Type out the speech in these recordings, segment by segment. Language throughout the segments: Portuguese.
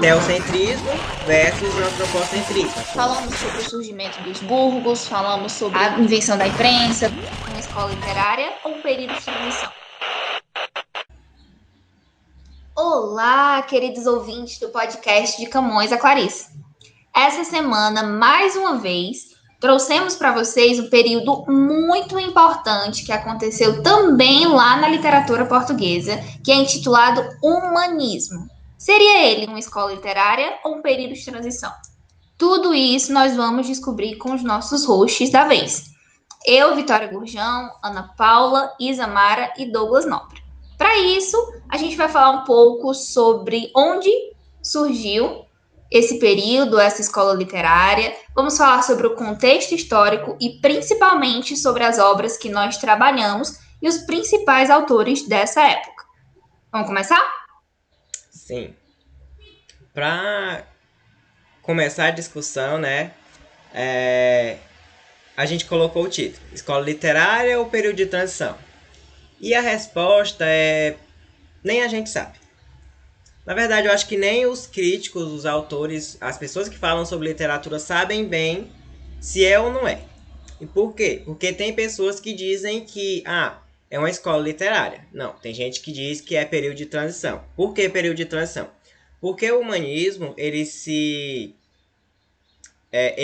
Teocentrismo versus antropocentrismo. Falamos sobre o surgimento dos burgos, falamos sobre a invenção da imprensa, uma escola literária ou um período de transição. Olá, queridos ouvintes do podcast de Camões a Clarice. Essa semana, mais uma vez, trouxemos para vocês um período muito importante que aconteceu também lá na literatura portuguesa, que é intitulado Humanismo. Seria ele uma escola literária ou um período de transição? Tudo isso nós vamos descobrir com os nossos hosts da vez. Eu, Vitória Gurjão, Ana Paula, Isamara e Douglas Nobre. Para isso, a gente vai falar um pouco sobre onde surgiu esse período, essa escola literária. Vamos falar sobre o contexto histórico e principalmente sobre as obras que nós trabalhamos e os principais autores dessa época. Vamos começar? Sim. Para começar a discussão, né? A gente colocou o título: Escola Literária ou Período de Transição? E a resposta é: nem a gente sabe. Na verdade, eu acho que nem os críticos, os autores, as pessoas que falam sobre literatura sabem bem se é ou não é. E por quê? Porque tem pessoas que dizem que é uma escola literária. Não, tem gente que diz que é período de transição. Por que período de transição? Porque o humanismo, ele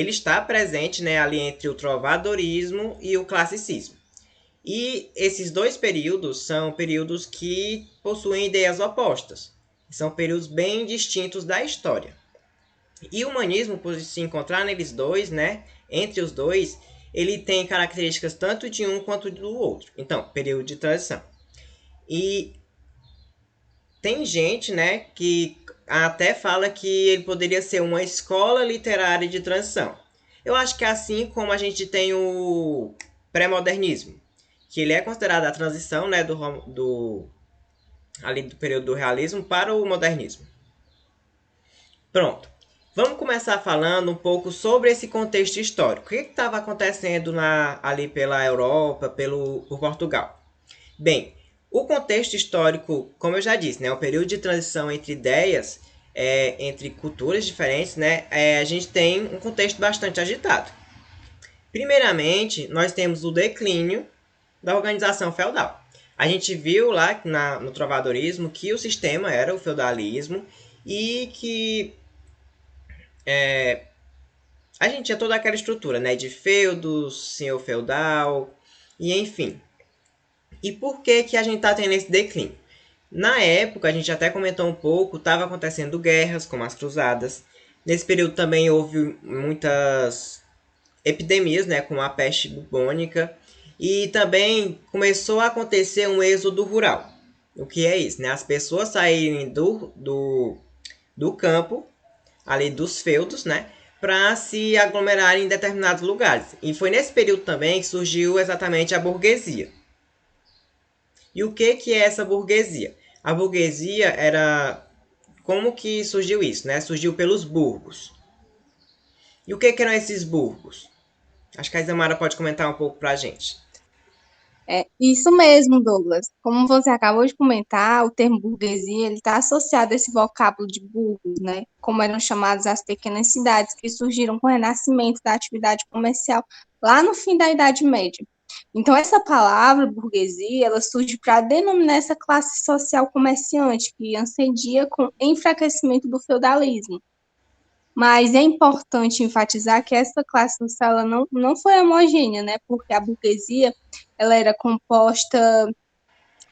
está presente, né, ali entre o trovadorismo e o classicismo. E esses dois períodos são períodos que possuem ideias opostas. São períodos bem distintos da história. E o humanismo, por se encontrar neles dois, né, entre os dois, ele tem características tanto de um quanto do outro. Então, período de transição. E tem gente, né, que até fala que ele poderia ser uma escola literária de transição. Eu acho que assim como a gente tem o pré-modernismo, que ele é considerado a transição, né, ali do período do realismo para o modernismo. Pronto. Vamos começar falando um pouco sobre esse contexto histórico. O que estava acontecendo ali pela Europa, por Portugal? Bem, o contexto histórico, como eu já disse, né, o período de transição entre ideias, entre culturas diferentes, né, a gente tem um contexto bastante agitado. Primeiramente, nós temos o declínio da organização feudal. A gente viu lá no trovadorismo que o sistema era o feudalismo e que a gente tinha toda aquela estrutura, né, de feudos, senhor feudal, e enfim. E por que que a gente está tendo esse declínio? Na época, a gente até comentou um pouco, estava acontecendo guerras, como as cruzadas. Nesse período também houve muitas epidemias, né, como a peste bubônica. E também começou a acontecer um êxodo rural. O que é isso? Né? As pessoas saírem do campo, ali dos feudos, né, para se aglomerarem em determinados lugares. E foi nesse período também que surgiu exatamente a burguesia. E o que é essa burguesia? A burguesia era... Como que surgiu isso? Né? Surgiu pelos burgos. E o que eram esses burgos? Acho que a Isamara pode comentar um pouco para a gente. É isso mesmo, Douglas. Como você acabou de comentar, o termo burguesia ele está associado a esse vocábulo de burgos, né? Como eram chamadas as pequenas cidades que surgiram com o renascimento da atividade comercial lá no fim da Idade Média. Então, essa palavra burguesia, ela surge para denominar essa classe social comerciante que ascendia com o enfraquecimento do feudalismo. Mas é importante enfatizar que essa classe social ela não foi homogênea, né? Porque a burguesia ela era composta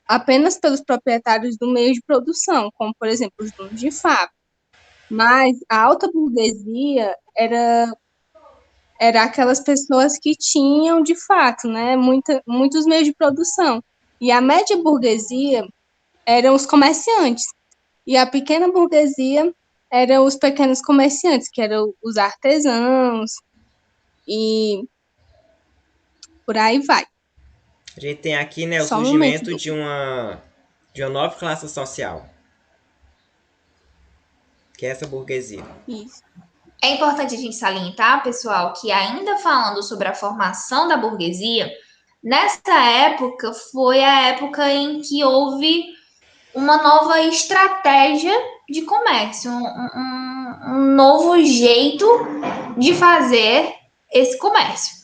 apenas pelos proprietários do meio de produção, como, por exemplo, os donos de fábrica. Mas a alta burguesia era aquelas pessoas que tinham, de fato, né, muitos meios de produção. E a média burguesia eram os comerciantes. E a pequena burguesia eram os pequenos comerciantes, que eram os artesãos, e por aí vai. A gente tem aqui, né, o Só um momento. surgimento de uma nova classe social, que é essa burguesia. Isso. É importante a gente salientar, pessoal, que ainda falando sobre a formação da burguesia, nessa época foi a época em que houve uma nova estratégia de comércio, um novo jeito de fazer esse comércio.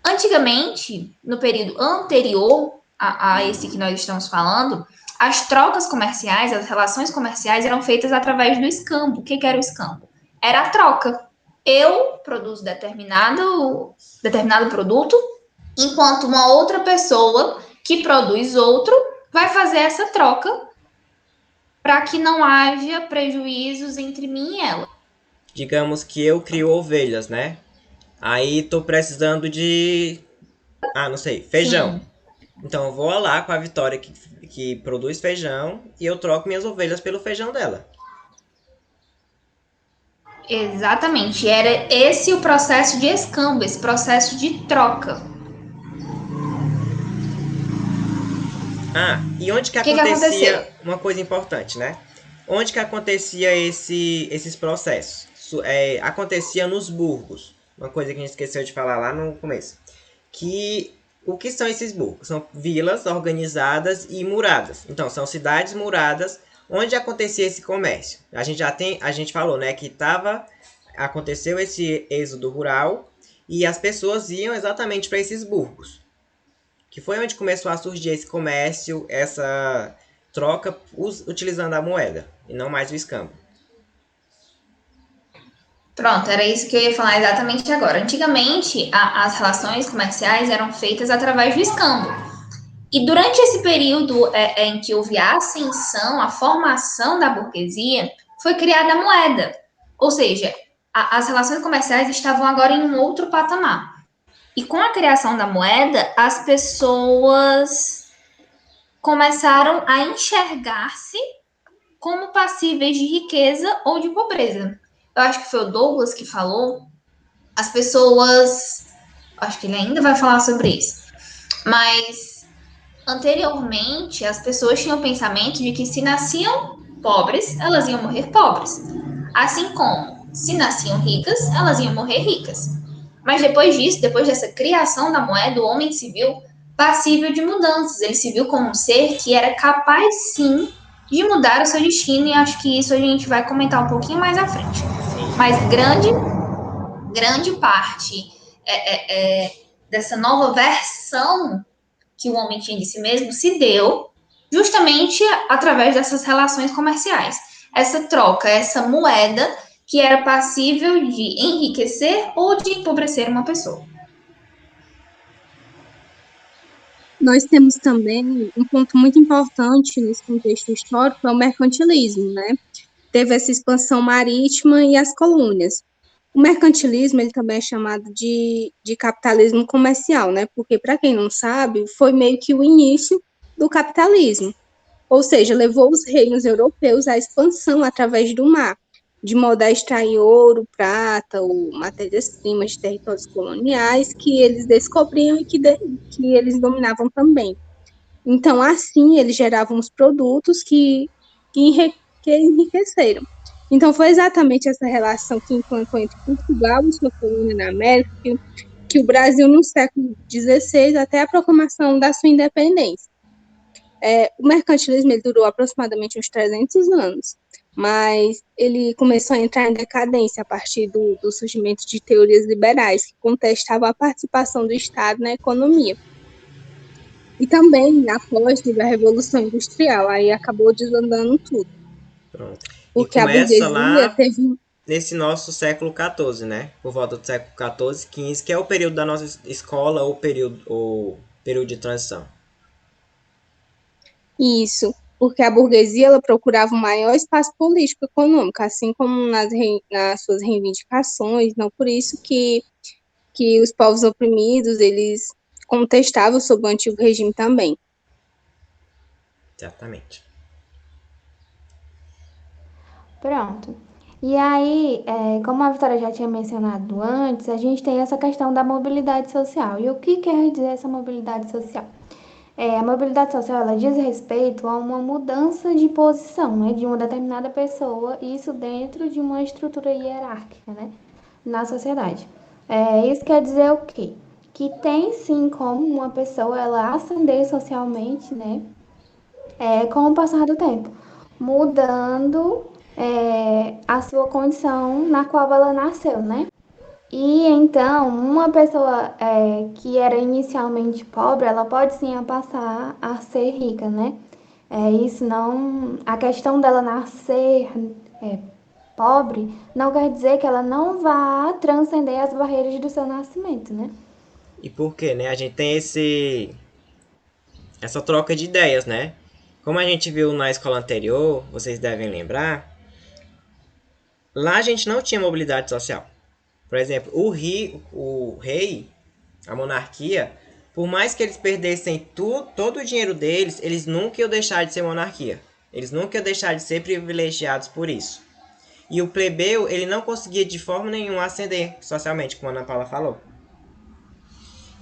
Antigamente, no período anterior a esse que nós estamos falando, as trocas comerciais, as relações comerciais eram feitas através do escambo. O que era o escambo? Era a troca. Eu produzo determinado produto, enquanto uma outra pessoa que produz outro vai fazer essa troca para que não haja prejuízos entre mim e ela. Digamos que eu crio ovelhas, né? Aí tô precisando de, não sei, feijão. Sim, Então eu vou lá com a Vitória que produz feijão e eu troco minhas ovelhas pelo feijão dela. exatamente. Era esse o processo de escambo, esse processo de troca. E onde que O que aconteceu? acontecia uma coisa importante, né? Onde que acontecia esses processos? Acontecia nos burgos. Uma coisa que a gente esqueceu de falar lá no começo. O que são esses burgos? São vilas organizadas e muradas. Então, são cidades muradas onde acontecia esse comércio. A gente falou, né, que aconteceu esse êxodo rural e as pessoas iam exatamente para esses burgos, que foi onde começou a surgir esse comércio, essa troca utilizando a moeda e não mais o escambo. Pronto, era isso que eu ia falar exatamente agora. Antigamente, as relações comerciais eram feitas através do escambo. E durante esse período em que houve a ascensão, a formação da burguesia, foi criada a moeda. Ou seja, as relações comerciais estavam agora em um outro patamar. E com a criação da moeda, as pessoas começaram a enxergar-se como passíveis de riqueza ou de pobreza. Eu acho que foi o Douglas que falou, as pessoas, acho que ele ainda vai falar sobre isso, mas anteriormente as pessoas tinham o pensamento de que se nasciam pobres, elas iam morrer pobres. Assim como se nasciam ricas, elas iam morrer ricas. Mas depois disso, depois dessa criação da moeda, o homem se viu passível de mudanças. Ele se viu como um ser que era capaz, sim, de mudar o seu destino, e acho que isso a gente vai comentar um pouquinho mais à frente. Sim. Mas grande parte dessa nova versão que o homem tinha de si mesmo se deu justamente através dessas relações comerciais. Essa troca, essa moeda que era passível de enriquecer ou de empobrecer uma pessoa. Nós temos também um ponto muito importante nesse contexto histórico, é o mercantilismo, né? Teve essa expansão marítima e as colônias. O mercantilismo ele também é chamado de capitalismo comercial, né? Porque, para quem não sabe, foi meio que o início do capitalismo. Ou seja, levou os reinos europeus à expansão através do mar, de modo a extrair ouro, prata ou matérias-primas de territórios coloniais que eles descobriam e que eles dominavam também. Então, assim, eles geravam os produtos que enriqueceram. Então, foi exatamente essa relação que implantou entre Portugal e sua colônia na América que o Brasil, no século XVI, até a proclamação da sua independência. O mercantilismo ele durou aproximadamente uns 300 anos, mas ele começou a entrar em decadência a partir do surgimento de teorias liberais que contestavam a participação do Estado na economia. E também, após a Revolução Industrial, aí acabou desandando tudo. Pronto. Porque E a começa burguesia lá teve... nesse nosso século XIV, né? Por volta do século XIV, XV, que é o período da nossa escola ou período de transição. Isso, porque a burguesia ela procurava um maior espaço político e econômico, assim como nas suas reivindicações. Não por isso que os povos oprimidos eles contestavam sobre o antigo regime também. Exatamente. Pronto. E aí, como a Vitória já tinha mencionado antes, a gente tem essa questão da mobilidade social. E o que quer dizer essa mobilidade social? A mobilidade social ela diz respeito a uma mudança de posição, né, de uma determinada pessoa, isso dentro de uma estrutura hierárquica, né, na sociedade. Isso quer dizer o quê? Que tem sim como uma pessoa ela ascender socialmente, né, com o passar do tempo. mudando a sua condição na qual ela nasceu, né? E então, uma pessoa que era inicialmente pobre, ela pode sim passar a ser rica, né? Isso não. A questão dela nascer é, pobre não quer dizer que ela não vá transcender as barreiras do seu nascimento, né? E por quê, né? A gente tem essa troca de ideias, né? Como a gente viu na escola anterior, vocês devem lembrar, lá a gente não tinha mobilidade social. Por exemplo, o rei, a monarquia, por mais que eles perdessem todo o dinheiro deles, eles nunca iam deixar de ser monarquia. Eles nunca iam deixar de ser privilegiados por isso. E o plebeu, ele não conseguia de forma nenhuma ascender socialmente, como a Ana Paula falou.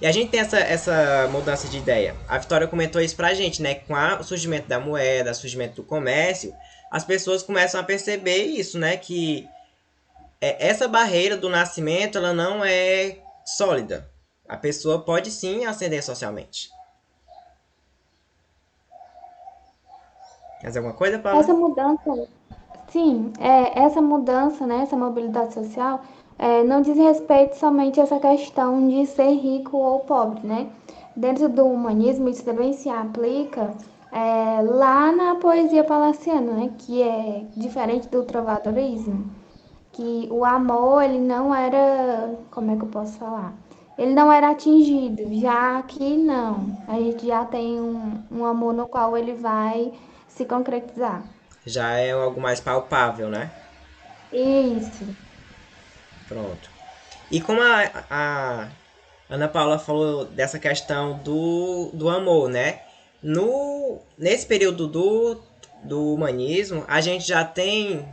E a gente tem essa mudança de ideia. A Vitória comentou isso pra gente, né? Com o surgimento da moeda, o surgimento do comércio, as pessoas começam a perceber isso, né? Que essa barreira do nascimento, ela não é sólida. A pessoa pode sim ascender socialmente. Quer dizer alguma coisa, Paula? Essa mudança, sim, essa mudança, né, essa mobilidade social, não diz respeito somente a essa questão de ser rico ou pobre, né? Dentro do humanismo, isso também se aplica lá na poesia palaciana, né, que é diferente do trovadorismo, que o amor, ele não era, como é que eu posso falar? Ele não era atingido, já que não. A gente já tem um amor no qual ele vai se concretizar. Já é algo mais palpável, né? Isso. Pronto. E como a Ana Paula falou dessa questão do amor, né? Nesse período do humanismo, a gente já tem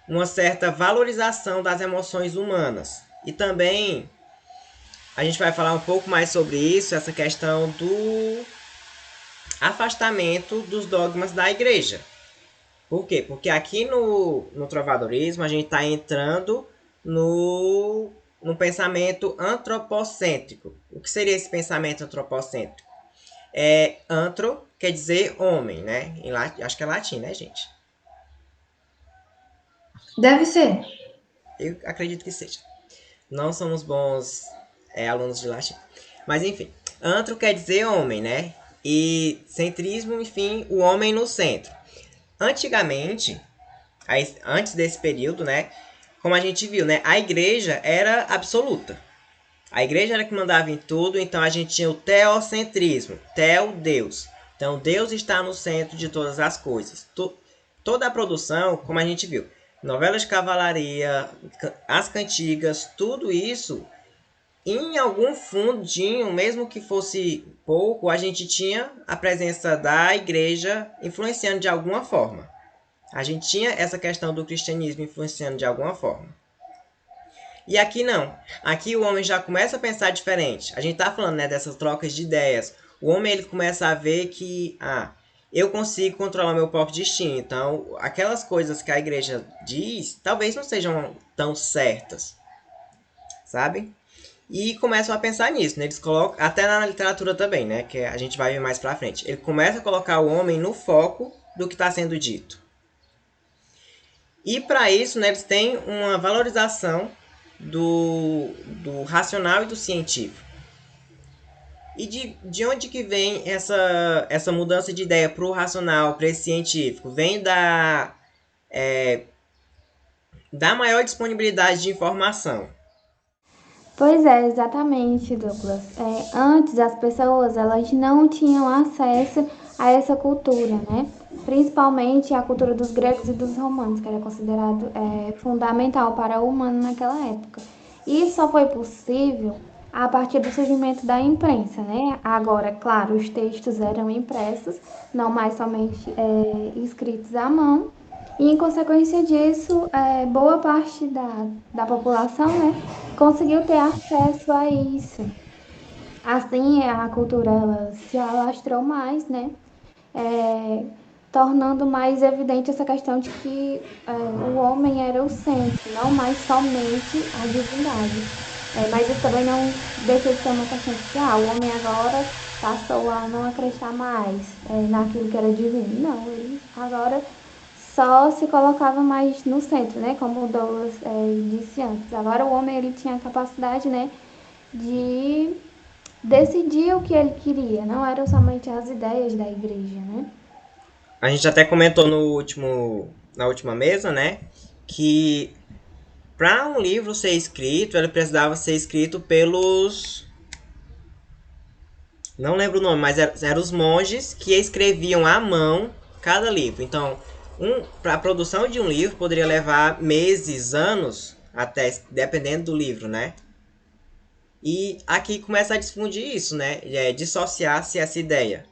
uma certa valorização das emoções humanas. E também a gente vai falar um pouco mais sobre isso, essa questão do afastamento dos dogmas da igreja. Por quê? Porque aqui no trovadorismo a gente está entrando no pensamento antropocêntrico. O que seria esse pensamento antropocêntrico? Antro quer dizer homem, né? Acho que é latim, né, gente? Deve ser. Eu acredito que seja. Não somos bons alunos de latim. Mas enfim, antro quer dizer homem, né? E centrismo, enfim, o homem no centro. Antigamente, antes desse período, né? Como a gente viu, né? A igreja era absoluta. A igreja era que mandava em tudo, então a gente tinha o teocentrismo. Teo, Deus. Então Deus está no centro de todas as coisas. Toda a produção, como a gente viu, novelas de cavalaria, as cantigas, tudo isso, em algum fundinho, mesmo que fosse pouco, a gente tinha a presença da igreja influenciando de alguma forma. A gente tinha essa questão do cristianismo influenciando de alguma forma. E aqui não. Aqui o homem já começa a pensar diferente. A gente tá falando, né, dessas trocas de ideias. O homem ele começa a ver que eu consigo controlar meu próprio destino. Então, aquelas coisas que a igreja diz, talvez não sejam tão certas. Sabe? E começam a pensar nisso, né? Eles colocam, até na literatura também, né? Que a gente vai ver mais pra frente. Ele começa a colocar o homem no foco do que está sendo dito. E para isso, né, eles têm uma valorização do racional e do científico. E de onde que vem essa mudança de ideia para o racional, para esse científico? Vem da maior disponibilidade de informação. Pois é, exatamente, Douglas. Antes as pessoas elas não tinham acesso a essa cultura, né? Principalmente a cultura dos gregos e dos romanos, que era considerado fundamental para o humano naquela época. Isso só foi possível a partir do surgimento da imprensa, né? Agora, claro, os textos eram impressos, não mais somente escritos à mão. E, em consequência disso, boa parte da população, né, conseguiu ter acesso a isso. Assim, a cultura ela se alastrou mais, né, tornando mais evidente essa questão de que o homem era o centro, não mais somente a divindade. Mas isso também não deixa de ser uma questão de que o homem agora passou a não acreditar mais naquilo que era divino. Não, ele agora só se colocava mais no centro, né? Como o Douglas disse antes. Agora o homem ele tinha a capacidade, né, de decidir o que ele queria, não eram somente as ideias da igreja, né? A gente até comentou na última mesa, né, que para um livro ser escrito, ele precisava ser escrito pelos... Não lembro o nome, mas eram os monges que escreviam à mão cada livro. Então, para a produção de um livro poderia levar meses, anos, até dependendo do livro, né? E aqui começa a difundir isso, né? Dissociar-se essa ideia.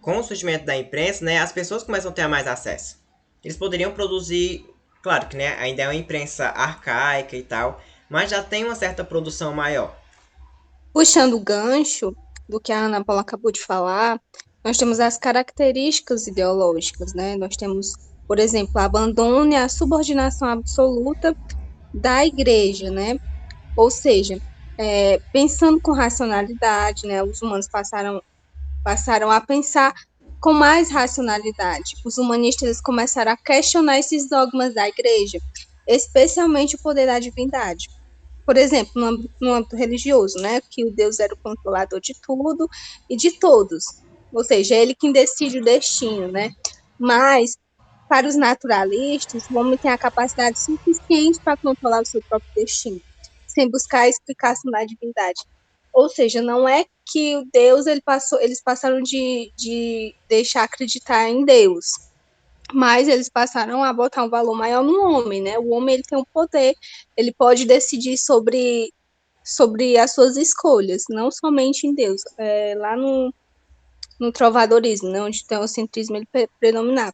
Com o surgimento da imprensa, né, as pessoas começam a ter mais acesso. Eles poderiam produzir, claro que, né, ainda é uma imprensa arcaica e tal, mas já tem uma certa produção maior. Puxando o gancho do que a Ana Paula acabou de falar, nós temos as características ideológicas, né? Nós temos, por exemplo, a abandono e a subordinação absoluta da igreja, né? Ou seja, pensando com racionalidade, né? Os humanos passaram a pensar com mais racionalidade. Os humanistas começaram a questionar esses dogmas da igreja, especialmente o poder da divindade. Por exemplo, no âmbito religioso, né, que o Deus era o controlador de tudo e de todos, ou seja, é ele quem decide o destino, né? Mas, para os naturalistas, o homem tem a capacidade suficiente para controlar o seu próprio destino, sem buscar a explicação da divindade. Ou seja, não é que o Deus, eles passaram de deixar acreditar em Deus, mas eles passaram a botar um valor maior no homem, né? O homem ele tem um poder, ele pode decidir sobre as suas escolhas, não somente em Deus. Lá no trovadorismo, né, onde o teocentrismo ele predominava.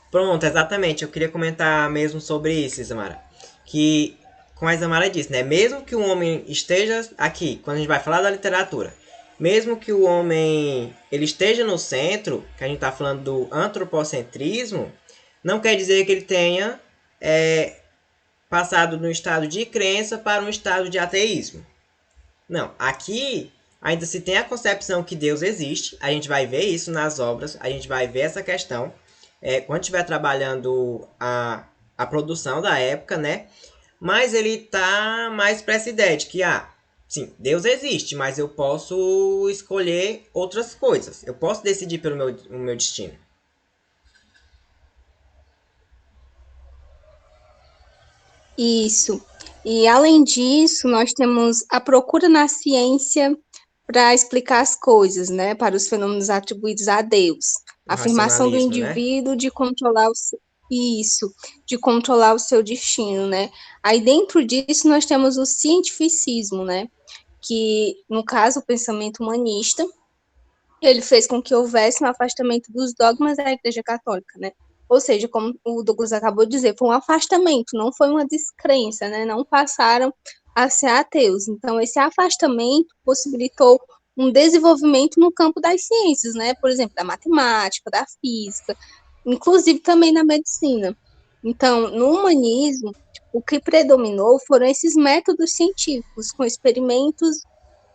Pronto, exatamente. Eu queria comentar mesmo sobre isso, Isamara. Que, como a Isamara disse, né? Mesmo que o homem esteja aqui, quando a gente vai falar da literatura, mesmo que o homem ele esteja no centro, que a gente está falando do antropocentrismo, não quer dizer que ele tenha passado do estado de crença para um estado de ateísmo. Não, aqui ainda se tem a concepção que Deus existe, a gente vai ver isso nas obras, a gente vai ver essa questão quando estiver trabalhando a produção da época, né? Mas ele tá mais para essa ideia de que, sim, Deus existe, mas eu posso escolher outras coisas. Eu posso decidir pelo meu destino. Isso. E, além disso, nós temos a procura na ciência para explicar as coisas, né, para os fenômenos atribuídos a Deus. A afirmação do indivíduo, né, de controlar o seu destino, né? Aí, dentro disso, nós temos o cientificismo, né, que, no caso, o pensamento humanista, ele fez com que houvesse um afastamento dos dogmas da Igreja Católica, né? Ou seja, como o Douglas acabou de dizer, foi um afastamento, não foi uma descrença, né? Não passaram a ser ateus. Então, esse afastamento possibilitou um desenvolvimento no campo das ciências, né? Por exemplo, da matemática, da física, inclusive também na medicina. Então, no humanismo, o que predominou foram esses métodos científicos, com experimentos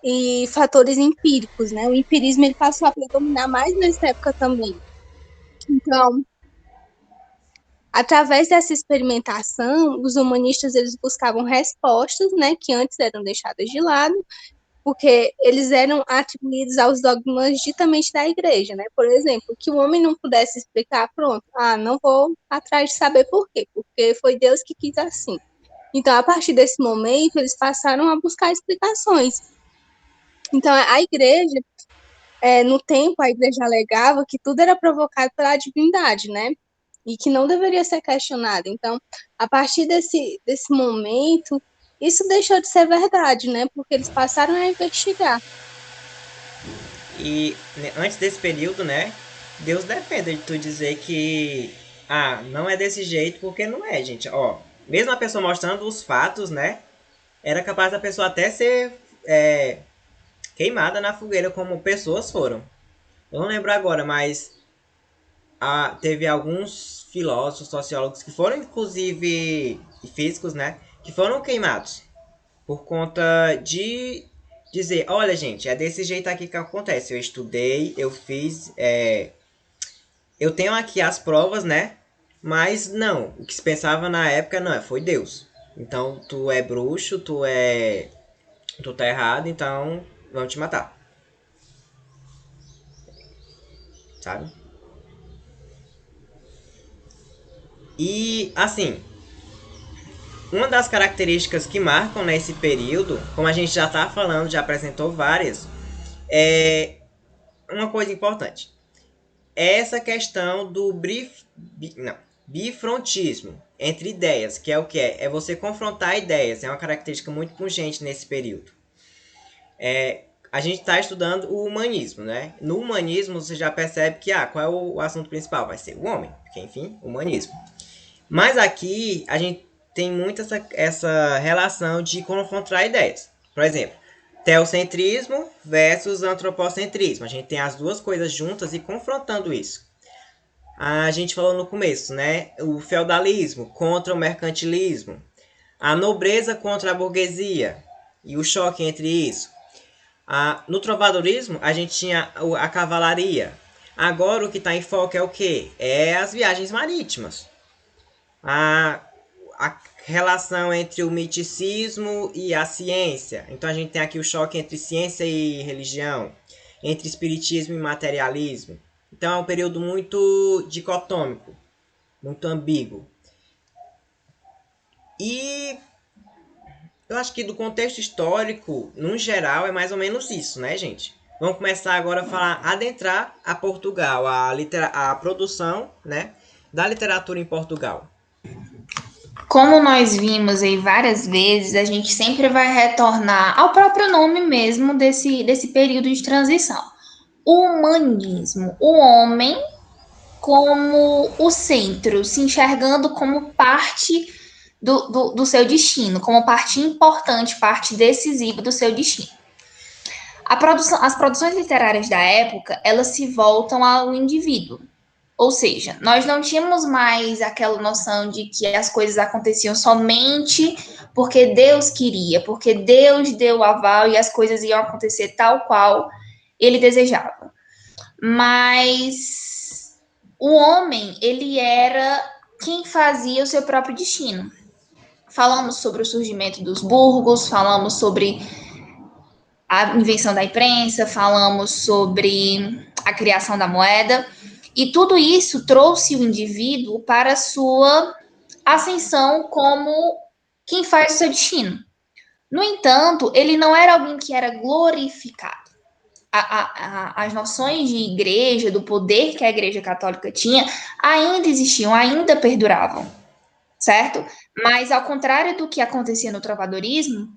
e fatores empíricos, né? O empirismo ele passou a predominar mais nessa época também. Então, através dessa experimentação, os humanistas eles buscavam respostas, né, que antes eram deixadas de lado, porque eles eram atribuídos aos dogmas ditamente da igreja, né? Por exemplo, que o homem não pudesse explicar, pronto, não vou atrás de saber por quê, porque foi Deus que quis assim. Então, a partir desse momento, eles passaram a buscar explicações. Então, a igreja, no tempo, a igreja alegava que tudo era provocado pela divindade, né? E que não deveria ser questionado. Então, a partir desse momento, isso deixou de ser verdade, né? Porque eles passaram a investigar. E antes desse período, né? Deus depende de tu dizer que não é desse jeito, porque não é, gente. Ó, mesmo a pessoa mostrando os fatos, né? Era capaz da pessoa até ser queimada na fogueira, como pessoas foram. Eu não lembro agora, mas teve alguns filósofos, sociólogos que foram, inclusive, físicos, né? Que foram queimados por conta de dizer, olha, gente, é desse jeito aqui que acontece. Eu estudei, eu fiz, eu tenho aqui as provas, né? Mas não, o que se pensava na época não, foi Deus. Então tu é bruxo, tu tá errado, então vamos te matar. Sabe? E assim, uma das características que marcam nesse período, como a gente já tá falando, já apresentou várias, é uma coisa importante. É essa questão do bifrontismo entre ideias, que é o que é? É você confrontar ideias, é uma característica muito pungente nesse período. A gente está estudando o humanismo, né? No humanismo você já percebe que qual é o assunto principal? Vai ser o homem, porque enfim, humanismo. Mas aqui a gente tem muito essa relação de confrontar ideias. Por exemplo, teocentrismo versus antropocentrismo. A gente tem as duas coisas juntas e confrontando isso. A gente falou no começo, né? O feudalismo contra o mercantilismo. A nobreza contra a burguesia. E o choque entre isso. No trovadorismo, a gente tinha a cavalaria. Agora o que está em foco é o quê? É as viagens marítimas. A relação entre o miticismo e a ciência. Então a gente tem aqui o choque entre ciência e religião, entre espiritismo e materialismo. Então é um período muito dicotômico, muito ambíguo. E eu acho que do contexto histórico, no geral, é mais ou menos isso, né, gente? Vamos começar agora a falar, adentrar a Portugal, a produção, né, da literatura em Portugal. Como nós vimos aí várias vezes, a gente sempre vai retornar ao próprio nome mesmo desse período de transição. O humanismo, o homem como o centro, se enxergando como parte do seu destino, como parte importante, parte decisiva do seu destino. As produções literárias da época, elas se voltam ao indivíduo. Ou seja, nós não tínhamos mais aquela noção de que as coisas aconteciam somente porque Deus queria, porque Deus deu o aval e as coisas iam acontecer tal qual ele desejava. Mas o homem, ele era quem fazia o seu próprio destino. Falamos sobre o surgimento dos burgos, falamos sobre a invenção da imprensa, falamos sobre a criação da moeda, e tudo isso trouxe o indivíduo para a sua ascensão como quem faz o seu destino. No entanto, ele não era alguém que era glorificado. As noções de igreja, do poder que a igreja católica tinha, ainda existiam, ainda perduravam, certo? Mas ao contrário do que acontecia no trovadorismo,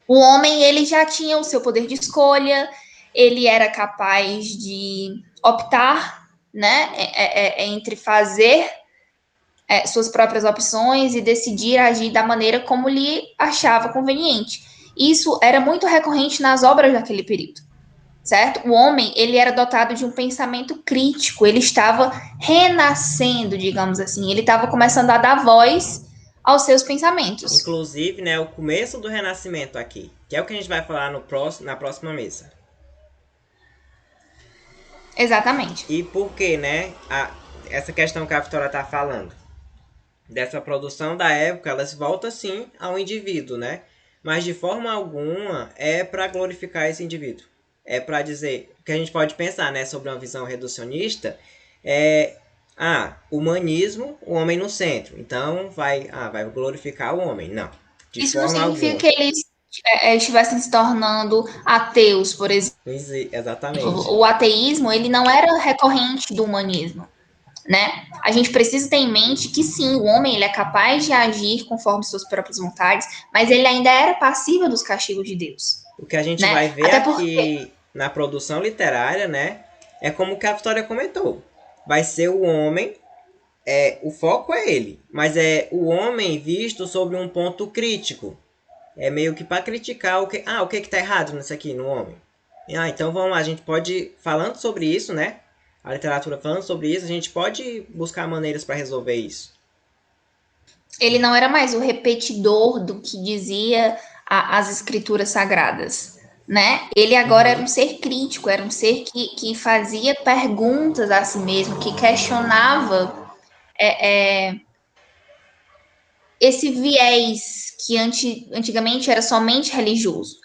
o homem, ele já tinha o seu poder de escolha, ele era capaz de optar, né, entre fazer suas próprias opções e decidir agir da maneira como lhe achava conveniente. Isso era muito recorrente nas obras daquele período, certo? O homem, ele era dotado de um pensamento crítico, ele estava renascendo, digamos assim, ele estava começando a dar voz aos seus pensamentos. Inclusive, né, o começo do Renascimento aqui, que é o que a gente vai falar na próxima mesa. Exatamente. E por que, né, essa questão que a Vitória está falando, dessa produção da época, ela se volta sim ao indivíduo, né? Mas de forma alguma é para glorificar esse indivíduo. É para dizer, que a gente pode pensar, né, sobre uma visão reducionista, humanismo, o homem no centro. Então vai glorificar o homem. Não. Isso não significa que eles estivessem se tornando ateus, por exemplo. Exatamente. O ateísmo, ele não era recorrente do humanismo, né? A gente precisa ter em mente que sim, o homem, ele é capaz de agir conforme suas próprias vontades, mas ele ainda era passível dos castigos de Deus. O que a gente vai ver aqui na produção literária, né, é como que a Vitória comentou. Vai ser o homem, o foco é ele, mas é o homem visto sobre um ponto crítico. É meio que para criticar o que está errado nisso aqui no homem. Então a gente pode, falando sobre isso, né, a literatura falando sobre isso, a gente pode buscar maneiras para resolver isso. Ele não era mais o repetidor do que dizia as escrituras sagradas, né? Ele agora era um ser crítico, era um ser que fazia perguntas a si mesmo, que questionava esse viés que antigamente era somente religioso,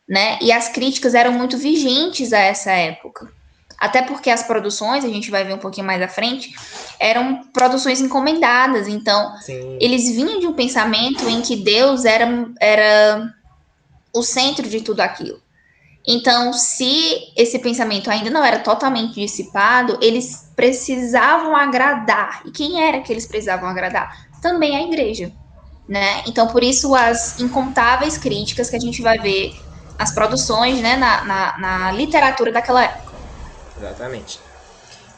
né? E as críticas eram muito vigentes a essa época. Até porque as produções, a gente vai ver um pouquinho mais à frente, eram produções encomendadas. Então, Sim, eles vinham de um pensamento em que Deus era o centro de tudo aquilo. Então, se esse pensamento ainda não era totalmente dissipado, eles precisavam agradar. E quem era que eles precisavam agradar? Também a igreja, né? Então, por isso, as incontáveis críticas que a gente vai ver nas produções, né, na literatura daquela época. exatamente.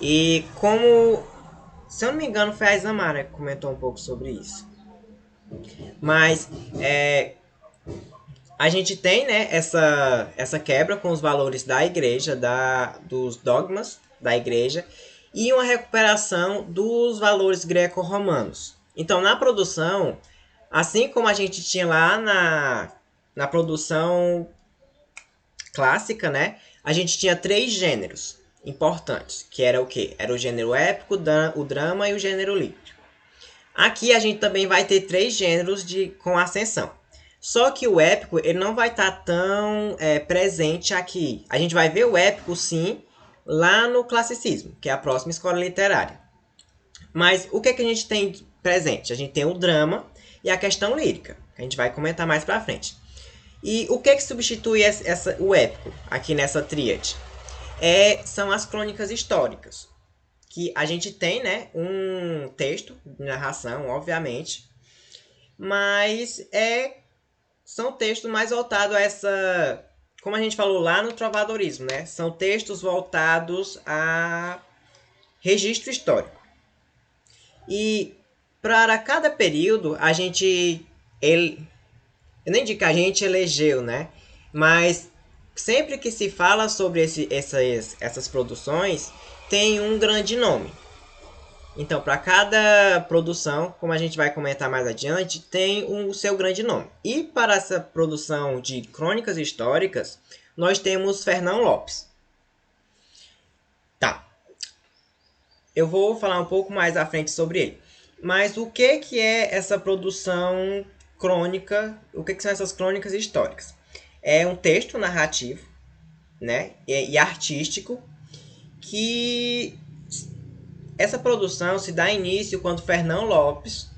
E como, se eu não me engano, foi a Isamara que comentou um pouco sobre isso. Mas a gente tem, né, essa quebra com os valores da igreja, dos dogmas da igreja, e uma recuperação dos valores greco-romanos. Então, na produção, assim como a gente tinha lá na produção clássica, né, a gente tinha 3 gêneros importantes, que era o quê? Era o gênero épico, o drama e o gênero lírico. Aqui a gente também vai ter 3 gêneros com ascensão. Só que o épico ele não vai estar tão presente aqui. A gente vai ver o épico, sim, lá no classicismo, que é a próxima escola literária. Mas o que a gente tem presente? A gente tem o drama e a questão lírica, que a gente vai comentar mais pra frente. E o que substitui o épico aqui nessa tríade? São as crônicas históricas, que a gente tem, né, um texto de narração, obviamente, mas são textos mais voltados a essa, como a gente falou lá no trovadorismo, né? São textos voltados a registro histórico. E para cada período, eu nem digo que a gente elegeu, né? Mas sempre que se fala sobre essas produções, tem um grande nome. Então, para cada produção, como a gente vai comentar mais adiante, tem o seu grande nome. E para essa produção de crônicas históricas, nós temos Fernão Lopes. Tá, eu vou falar um pouco mais à frente sobre ele. Mas o que é essa produção crônica? O que são essas crônicas históricas? É um texto narrativo, né, e artístico que essa produção se dá início quando Fernão Lopes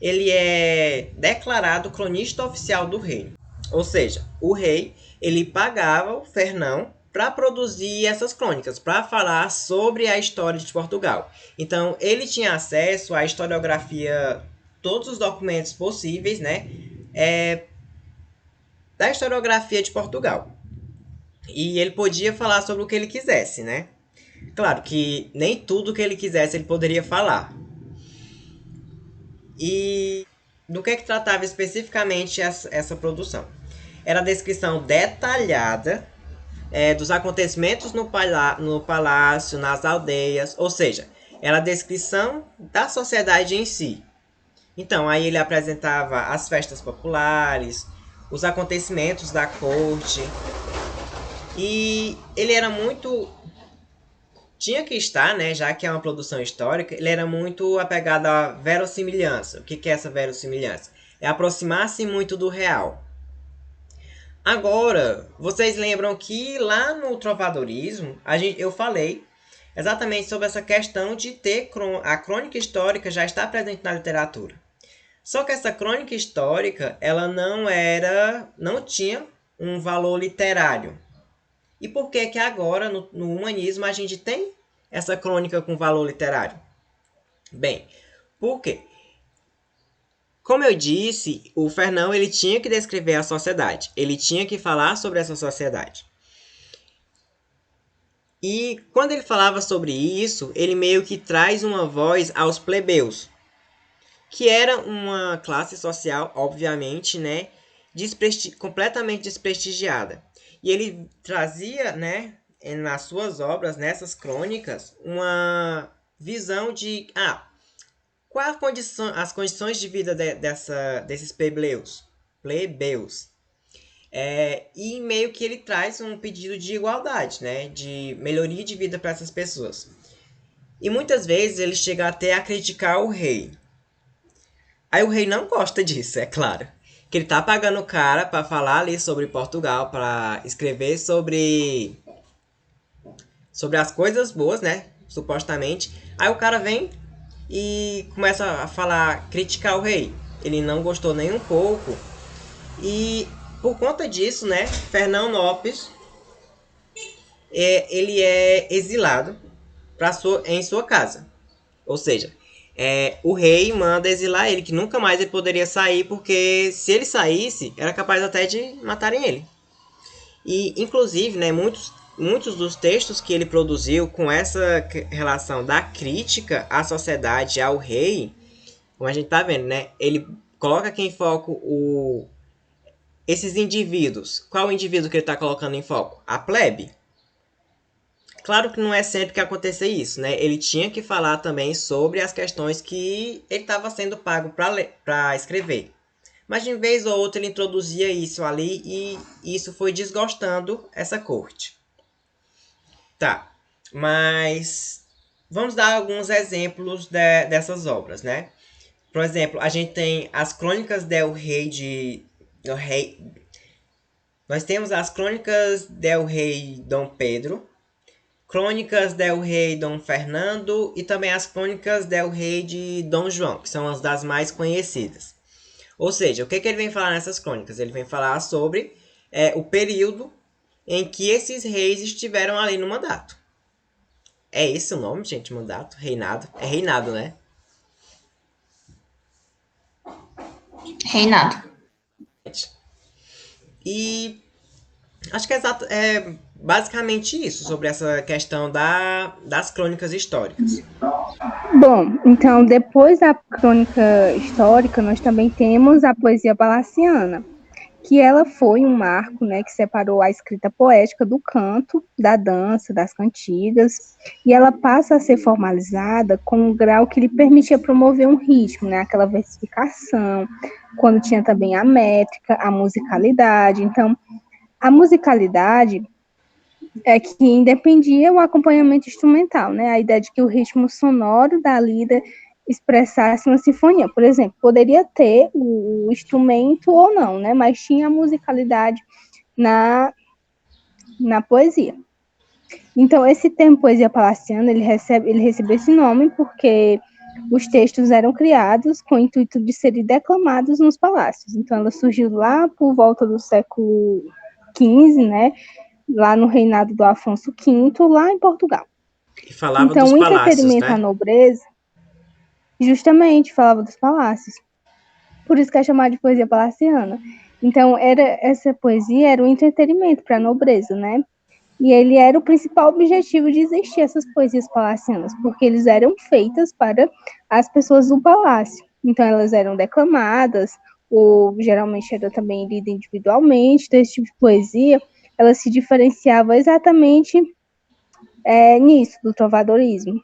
ele é declarado cronista oficial do reino. Ou seja, o rei ele pagava o Fernão para produzir essas crônicas, para falar sobre a história de Portugal. Então, ele tinha acesso à historiografia, todos os documentos possíveis, né, da historiografia de Portugal. E ele podia falar sobre o que ele quisesse, né? Claro que nem tudo que ele quisesse ele poderia falar. E do que tratava especificamente essa produção? Era a descrição detalhada dos acontecimentos no palácio, nas aldeias, ou seja, era a descrição da sociedade em si. Então, aí ele apresentava as festas populares, os acontecimentos da corte, e ele era muito tinha que estar, né, já que é uma produção histórica, ele era muito apegado à verossimilhança. O que é essa verossimilhança? É aproximar-se muito do real. Agora, vocês lembram que lá no trovadorismo, eu falei exatamente sobre essa questão de ter a crônica histórica já está presente na literatura. Só que essa crônica histórica, ela não tinha um valor literário. E por que que agora, no humanismo, a gente tem essa crônica com valor literário? Bem, por quê? Como eu disse, o Fernão ele tinha que descrever a sociedade. Ele tinha que falar sobre essa sociedade. E quando ele falava sobre isso, ele meio que traz uma voz aos plebeus, que era uma classe social, obviamente, né, completamente desprestigiada. E ele trazia, né, nas suas obras, nessas crônicas, uma visão de quais as condições de vida desses plebeus. E meio que ele traz um pedido de igualdade, né? De melhoria de vida para essas pessoas. E muitas vezes ele chega até a criticar o rei. Aí o rei não gosta disso, é claro. Que ele tá pagando o cara para falar ali sobre Portugal, para escrever sobre as coisas boas, né? Supostamente. Aí o cara vem e começa a falar, criticar o rei. Ele não gostou nem um pouco. E por conta disso, né, Fernão Lopes, ele é exilado em sua casa. Ou seja, o rei manda exilar ele, que nunca mais ele poderia sair, porque se ele saísse, era capaz até de matarem ele. E, inclusive, né, muitos dos textos que ele produziu com essa relação da crítica à sociedade, ao rei, como a gente tá vendo, né, ele coloca aqui em foco esses indivíduos. Qual o indivíduo que ele está colocando em foco? A plebe. Claro que não é sempre que aconteça isso, né? Ele tinha que falar também sobre as questões que ele estava sendo pago para escrever. Mas de vez ou outra ele introduzia isso ali e isso foi desgostando essa corte. Tá, mas vamos dar alguns exemplos dessas obras, né? Por exemplo, a gente tem as Crônicas del Rei Nós temos as Crônicas del Rei Dom Pedro, Crônicas del Rei Dom Fernando e também as Crônicas del Rei de Dom João, que são as das mais conhecidas. Ou seja, o que ele vem falar nessas crônicas? Ele vem falar sobre o período em que esses reis estiveram ali no mandato. É esse o nome, gente? Mandato? Reinado? É reinado, né? Reinado. E acho que é basicamente isso, sobre essa questão das crônicas históricas. Bom, então depois da crônica histórica, nós também temos a poesia palaciana, que ela foi um marco, né, que separou a escrita poética do canto, da dança, das cantigas, e ela passa a ser formalizada com um grau que lhe permitia promover um ritmo, né, aquela versificação, quando tinha também a métrica, a musicalidade. Então, a musicalidade é que independia o acompanhamento instrumental, né, a ideia de que o ritmo sonoro da lida expressasse uma sinfonia. Por exemplo, poderia ter o instrumento ou não, né? Mas tinha a musicalidade na poesia. Então, esse termo poesia palaciana, ele recebeu esse nome porque os textos eram criados com o intuito de serem declamados nos palácios. Então, ela surgiu lá por volta do século XV, né? Lá no reinado do Afonso V, lá em Portugal. E falava então, dos o palácios, entretenimento né? à nobreza, justamente, falava dos palácios. Por isso que é chamada de poesia palaciana. Então, essa poesia era um entretenimento para a nobreza, né? E ele era o principal objetivo de existir essas poesias palacianas, porque eles eram feitas para as pessoas do palácio. Então, elas eram declamadas, ou geralmente era também lida individualmente. Então, esse tipo de poesia, ela se diferenciava exatamente nisso, do trovadorismo.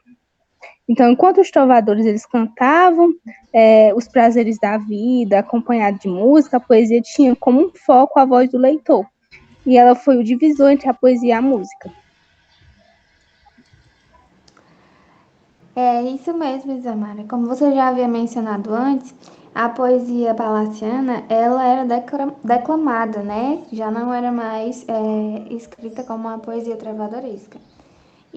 Então, enquanto os trovadores eles cantavam os prazeres da vida, acompanhado de música, a poesia tinha como um foco a voz do leitor. E ela foi o divisor entre a poesia e a música. É isso mesmo, Isamara. Como você já havia mencionado antes, a poesia palaciana, ela era declamada, né? Já não era mais escrita como uma poesia travadoresca.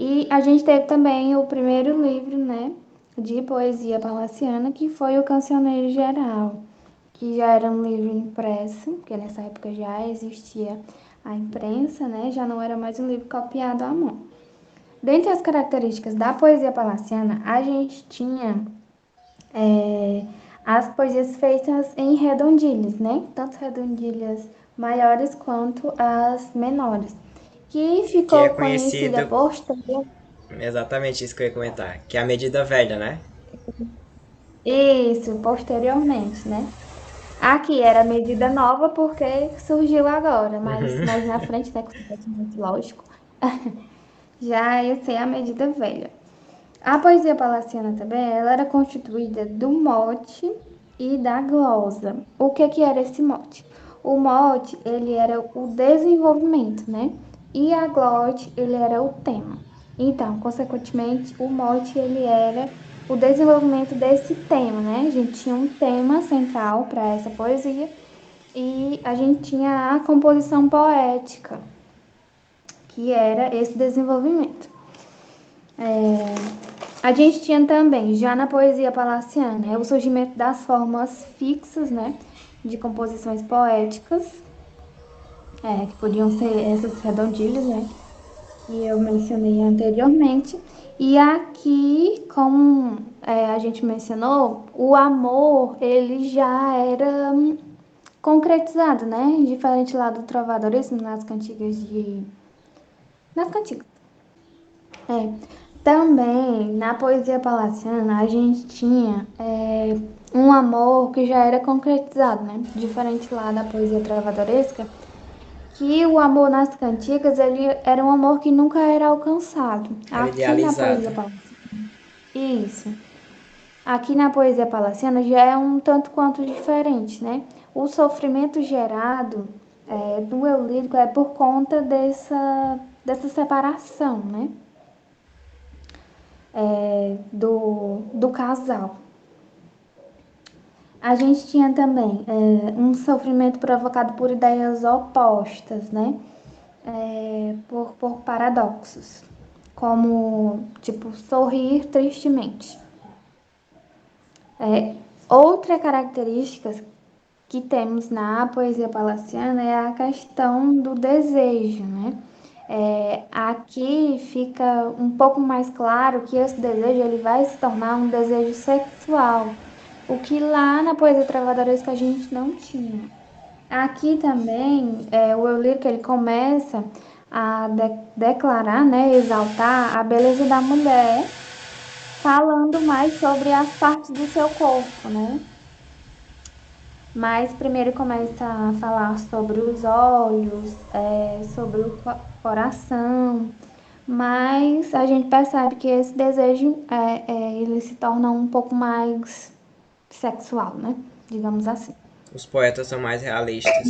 E a gente teve também o primeiro livro, né, de poesia palaciana, que foi o Cancioneiro Geral, que já era um livro impresso, porque nessa época já existia a imprensa, né, já não era mais um livro copiado à mão. Dentre as características da poesia palaciana, a gente tinha as poesias feitas em redondilhas, né, tanto redondilhas maiores quanto as menores, que Que é ficou conhecida conhecido. posteriormente. Exatamente isso que eu ia comentar. Que é a medida velha, né? Isso, posteriormente, né? Aqui era medida nova porque surgiu agora, mas mais na frente, né, com o desenvolvimento lógico, já ia ser a medida velha. A poesia palaciana também, ela era constituída do mote e da glosa. O que era esse mote? o mote, ele era o desenvolvimento, né? E a glote, ele era o tema. Então, consequentemente, o mote, ele era o desenvolvimento desse tema, né? A gente tinha um tema central para essa poesia e a gente tinha a composição poética, que era esse desenvolvimento. A gente tinha também, já na poesia palaciana, o surgimento das formas fixas, né, de composições poéticas, que podiam ser essas redondilhas, né, que eu mencionei anteriormente. E aqui, como a gente mencionou, o amor, ele já era concretizado, né, diferente lá do trovadorismo nas cantigas de... Nas cantigas. Também, na poesia palaciana, a gente tinha um amor que já era concretizado, né? Diferente lá da poesia travadoresca, que o amor nas cantigas, ele era um amor que nunca era alcançado. Era Aqui na poesia idealizado. palaciana, isso. Aqui na poesia palaciana já é um tanto quanto diferente, né? O sofrimento gerado do eu lírico é por conta dessa separação, né? Do casal. A gente tinha também um sofrimento provocado por ideias opostas, né? Por paradoxos, como, tipo, sorrir tristemente. Outra característica que temos na poesia palaciana é a questão do desejo, né? Aqui fica um pouco mais claro que esse desejo ele vai se tornar um desejo sexual, o que lá na poesia travadoresca a gente não tinha. Aqui também, o eu lírico ele começa a declarar, né, exaltar a beleza da mulher, falando mais sobre as partes do seu corpo, né? Mas primeiro começa a falar sobre os olhos, sobre o coração, mas a gente percebe que esse desejo ele se torna um pouco mais sexual, né? Digamos assim. Os poetas são mais realistas.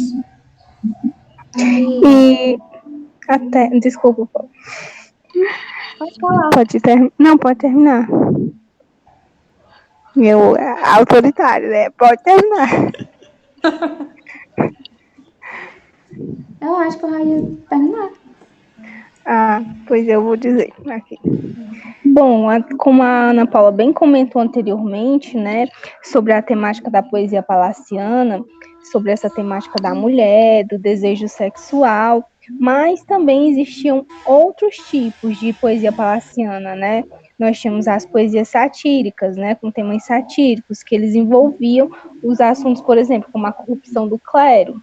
E até, desculpa, Pode falar. Não, pode terminar. Meu autoritário, né? Pode terminar. Eu acho que eu ia terminar. Ah, pois eu vou dizer aqui. Bom, como a Ana Paula bem comentou anteriormente, né, sobre a temática da poesia palaciana, sobre essa temática da mulher, do desejo sexual, mas também existiam outros tipos de poesia palaciana, né? Nós tínhamos as poesias satíricas, né, com temas satíricos, que eles envolviam os assuntos, por exemplo, como a corrupção do clero.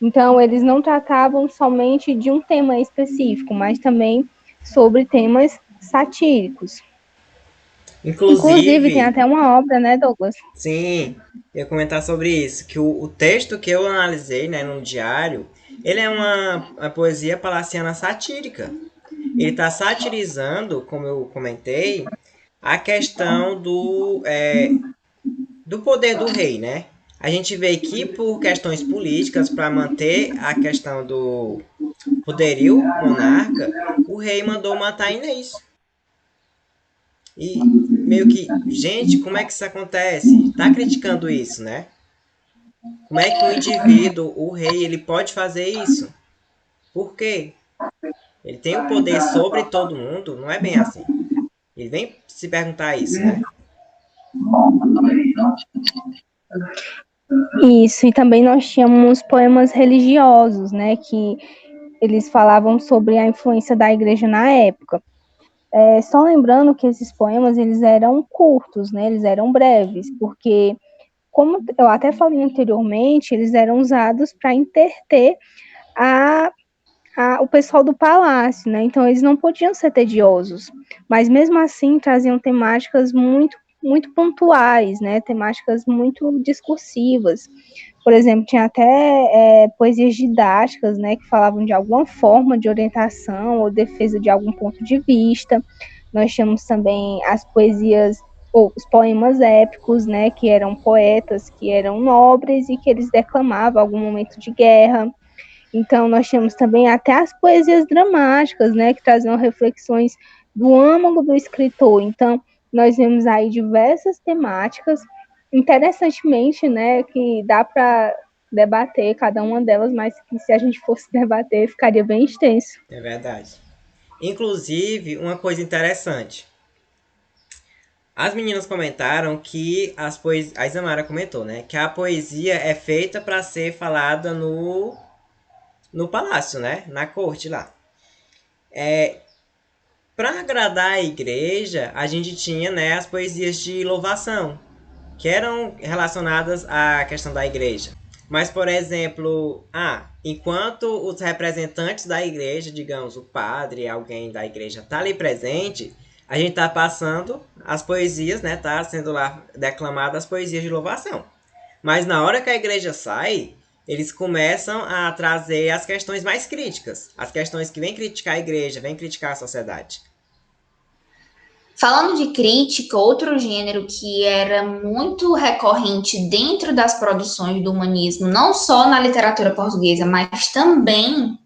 Então, eles não tratavam somente de um tema específico, mas também sobre temas satíricos. Inclusive, tem até uma obra, né, Douglas? Sim, eu ia comentar sobre isso, que o texto que eu analisei, né, no diário, ele é uma poesia palaciana satírica. Ele está satirizando, como eu comentei, a questão do poder do rei, né? A gente vê que por questões políticas, para manter a questão do poderio monarca, o rei mandou matar Inês. E meio que, gente, como é que isso acontece? Tá criticando isso, né? Como é que um indivíduo, o rei, ele pode fazer isso? Por quê? Ele tem o poder sobre todo mundo? Não é bem assim. Ele vem se perguntar isso, né? Isso, e também nós tínhamos poemas religiosos, né, que eles falavam sobre a influência da igreja na época. Só lembrando que esses poemas, eles eram curtos, né, eles eram breves, porque, como eu até falei anteriormente, eles eram usados para interter o pessoal do palácio, né, então eles não podiam ser tediosos, mas mesmo assim traziam temáticas muito pontuais, né, temáticas muito discursivas. Por exemplo, tinha até poesias didáticas, né, que falavam de alguma forma de orientação ou defesa de algum ponto de vista. Nós tínhamos também as poesias os poemas épicos, né, que eram poetas, que eram nobres e que eles declamavam algum momento de guerra. Então, nós temos também até as poesias dramáticas, né, que traziam reflexões do âmago do escritor. Então, nós vemos aí diversas temáticas, interessantemente, né, que dá para debater cada uma delas, mas que se a gente fosse debater, ficaria bem extenso. É verdade. Inclusive, uma coisa interessante. As meninas comentaram que a Isamara comentou, né? Que a poesia é feita para ser falada no palácio, né? Na corte lá. Para agradar a igreja, a gente tinha, né, as poesias de louvação, que eram relacionadas à questão da igreja. Mas, por exemplo, enquanto os representantes da igreja, digamos, o padre, alguém da igreja, tá ali presente, a gente tá passando as poesias, né? Tá sendo lá declamadas as poesias de louvação. Mas na hora que a igreja sai, eles começam a trazer as questões mais críticas. As questões que vêm criticar a igreja, vêm criticar a sociedade. Falando de crítica, outro gênero que era muito recorrente dentro das produções do humanismo, não só na literatura portuguesa, mas também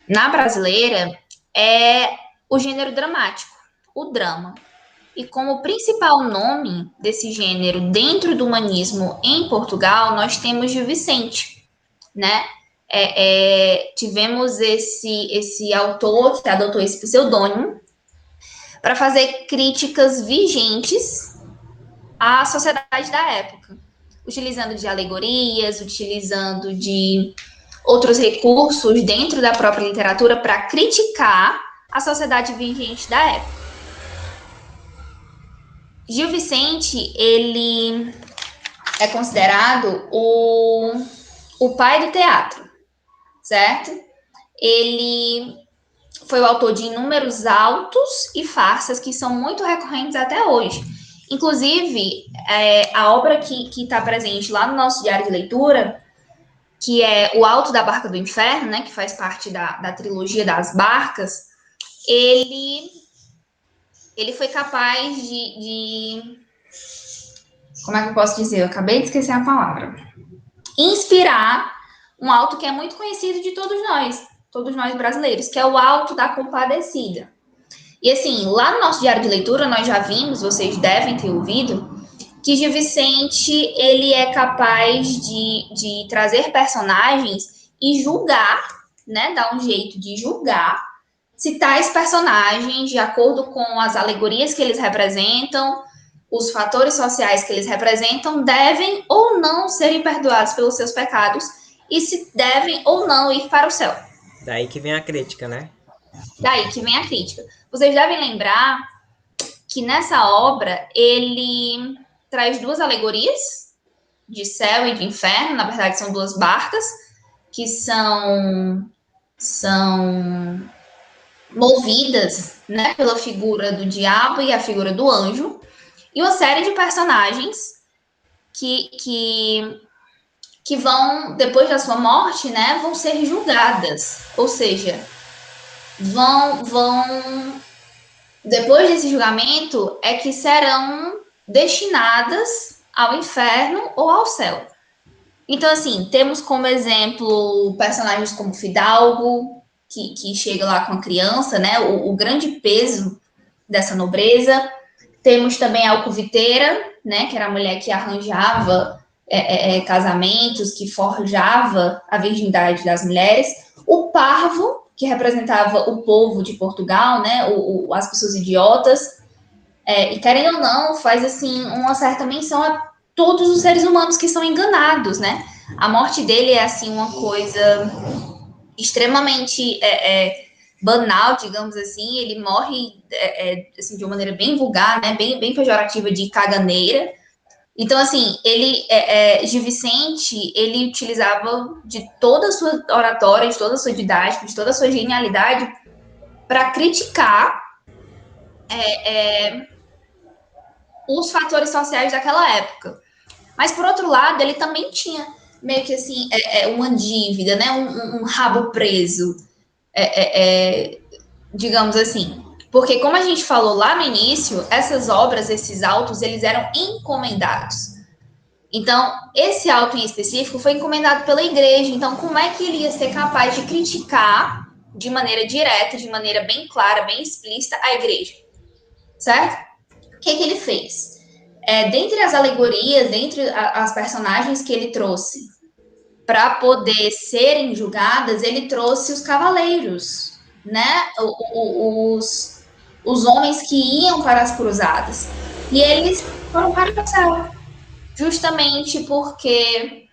na brasileira, é o gênero dramático, o drama. E como principal nome desse gênero dentro do humanismo em Portugal, nós temos Gil Vicente, né? Tivemos esse autor que adotou esse pseudônimo para fazer críticas vigentes à sociedade da época, utilizando de alegorias, utilizando de outros recursos dentro da própria literatura para criticar a sociedade vigente da época. Gil Vicente, ele é considerado o pai do teatro, certo? Ele foi o autor de inúmeros autos e farsas que são muito recorrentes até hoje. Inclusive, a obra que está presente lá no nosso diário de leitura, que é O Alto da Barca do Inferno, né, que faz parte da trilogia das barcas, ele foi capaz de... Como é que eu posso dizer? Eu acabei de esquecer a palavra. Inspirar um alto que é muito conhecido de todos nós brasileiros, que é o Alto da Compadecida. E assim, lá no nosso diário de leitura, nós já vimos, vocês devem ter ouvido, que Gil Vicente, ele é capaz de trazer personagens e julgar, né, dar um jeito de julgar se tais personagens, de acordo com as alegorias que eles representam, os fatores sociais que eles representam, devem ou não serem perdoados pelos seus pecados e se devem ou não ir para o céu. Daí que vem a crítica, né? Daí que vem a crítica. Vocês devem lembrar que nessa obra ele traz duas alegorias de céu e de inferno, na verdade são duas barcas que são movidas, né, pela figura do diabo e a figura do anjo, e uma série de personagens que vão, depois da sua morte, né, vão ser julgadas, ou seja, vão depois desse julgamento é que serão destinadas ao inferno ou ao céu. Então, assim, temos como exemplo personagens como Fidalgo, que chega lá com a criança, né? O grande peso dessa nobreza. Temos também a alcoviteira, né? Que era a mulher que arranjava casamentos, que forjava a virgindade das mulheres. O parvo, que representava o povo de Portugal, né? As pessoas idiotas. E querendo ou não, faz assim uma certa menção a todos os seres humanos que são enganados, né? A morte dele é assim uma coisa extremamente banal, digamos assim. Ele morre assim, de uma maneira bem vulgar, né? Bem pejorativa, de caganeira. Então, assim, Gil Vicente, ele utilizava de toda a sua oratória, de toda a sua didática, de toda a sua genialidade para criticar os fatores sociais daquela época. Mas, por outro lado, ele também tinha meio que assim, uma dívida, né? Um rabo preso, digamos assim. Porque, como a gente falou lá no início, essas obras, esses autos, eles eram encomendados. Então, esse auto em específico foi encomendado pela igreja. Então, como é que ele ia ser capaz de criticar de maneira direta, de maneira bem clara, bem explícita, a igreja? Certo? O que ele fez? Dentre as alegorias, dentre as personagens que ele trouxe para poder serem julgadas, ele trouxe os cavaleiros, né? Os homens que iam para as cruzadas. E eles foram para o céu, justamente porque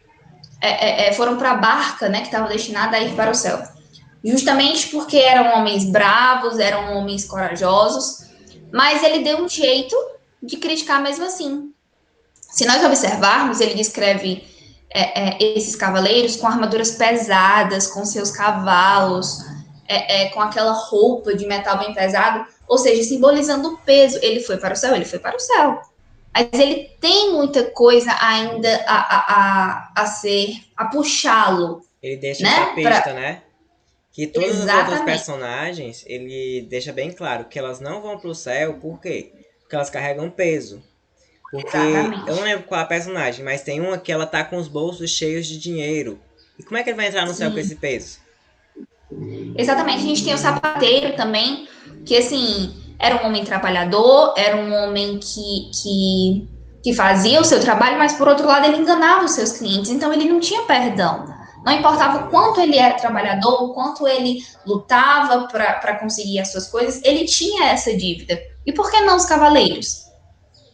foram para a barca, né, que estava destinada a ir para o céu. Justamente porque eram homens bravos, eram homens corajosos, mas ele deu um jeito de criticar mesmo assim. Se nós observarmos, ele descreve esses cavaleiros com armaduras pesadas, com seus cavalos, com aquela roupa de metal bem pesado, ou seja, simbolizando o peso. Ele foi para o céu, ele foi para o céu. Mas ele tem muita coisa ainda a puxá-lo. Ele deixa Né? essa pista, né? Que todas as outras Exatamente. personagens, ele deixa bem claro que elas não vão pro céu, por quê? Porque elas carregam peso. Porque Exatamente. eu não lembro qual é a personagem, mas tem uma que ela tá com os bolsos cheios de dinheiro. E como é que ele vai entrar no céu com esse peso? Exatamente, a gente tem o sapateiro também, que assim, era um homem trabalhador, era um homem que fazia o seu trabalho, mas por outro lado ele enganava os seus clientes, então ele não tinha perdão. Não importava o quanto ele era trabalhador, o quanto ele lutava para conseguir as suas coisas, ele tinha essa dívida. E por que não os cavaleiros?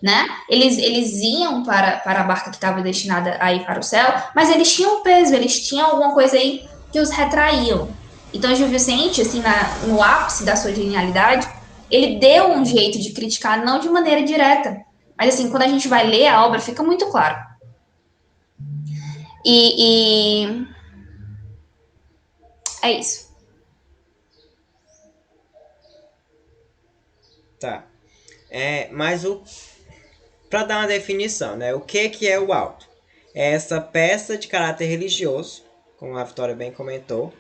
Né? Eles iam para a barca que estava destinada a ir para o céu, mas eles tinham peso, eles tinham alguma coisa aí que os retraíam. Então, Gil Vicente, assim, no ápice da sua genialidade, ele deu um jeito de criticar, não de maneira direta, mas assim, quando a gente vai ler a obra, fica muito claro. E é isso. Tá. Mas para dar uma definição, né? O que é o auto? É essa peça de caráter religioso, como a Vitória bem comentou,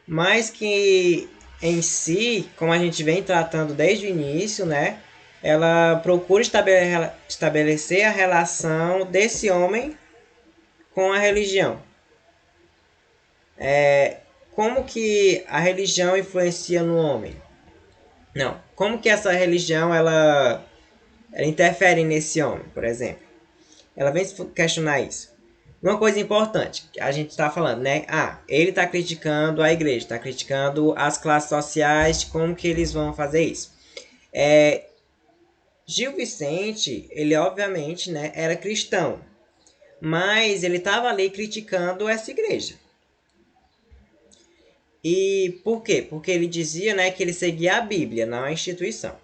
mas que em si, como a gente vem tratando desde o início, né? Ela procura estabelecer a relação desse homem com a religião. Como que a religião influencia no homem? Não. Como que essa religião ela interfere nesse homem, por exemplo? Ela vem questionar isso. Uma coisa importante, a gente está falando, né? Ele está criticando a igreja, está criticando as classes sociais, de como que eles vão fazer isso. Gil Vicente, ele obviamente, né, era cristão, mas ele estava ali criticando essa igreja. E por quê? Porque ele dizia, né, que ele seguia a Bíblia, não a instituição.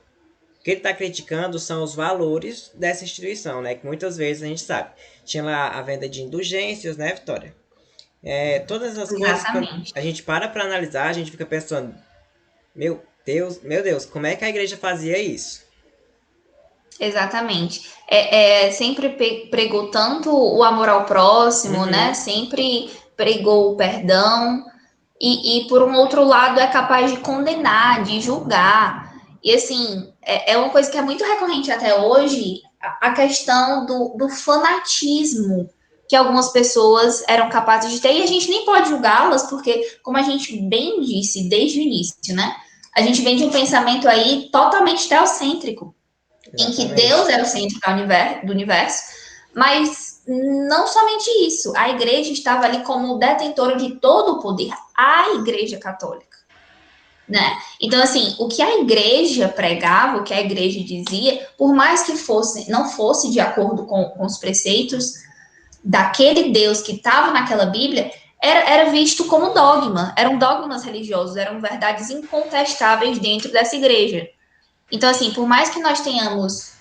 O que ele está criticando são os valores dessa instituição, né? Que muitas vezes a gente sabe. Tinha lá a venda de indulgências, né, Vitória? Todas as coisas, quando a gente para analisar, a gente fica pensando, meu Deus, como é que a igreja fazia isso? Exatamente. Sempre pregou tanto o amor ao próximo, né? Sempre pregou o perdão. E, por um outro lado, é capaz de condenar, de julgar. E, assim, é uma coisa que é muito recorrente até hoje, a questão do fanatismo que algumas pessoas eram capazes de ter. E a gente nem pode julgá-las, porque, como a gente bem disse desde o início, né? A gente vem de um pensamento aí totalmente teocêntrico, em que Deus era o centro do universo, mas não somente isso, a igreja estava ali como detentora de todo o poder, a igreja católica, né? Então, assim, o que a igreja pregava, o que a igreja dizia, por mais que não fosse de acordo com os preceitos daquele Deus que estava naquela Bíblia, era visto como dogma, eram dogmas religiosos, eram verdades incontestáveis dentro dessa igreja. Então, assim, por mais que nós tenhamos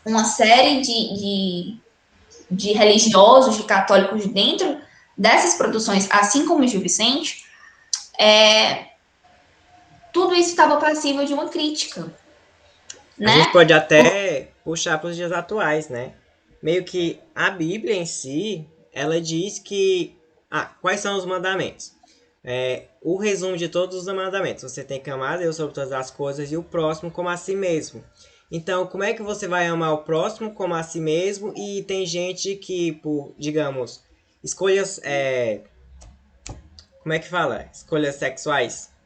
uma série de religiosos, de católicos dentro dessas produções, assim como o Gil Vicente, tudo isso estava passível de uma crítica. Né? A gente pode até puxar para os dias atuais, né? Meio que a Bíblia em si, ela diz que... quais são os mandamentos? o resumo de todos os mandamentos. Você tem que amar a Deus sobre todas as coisas e o próximo como a si mesmo. Então, como é que você vai amar o próximo como a si mesmo? E tem gente que, por, digamos, escolhas... como é que fala? Escolhas sexuais.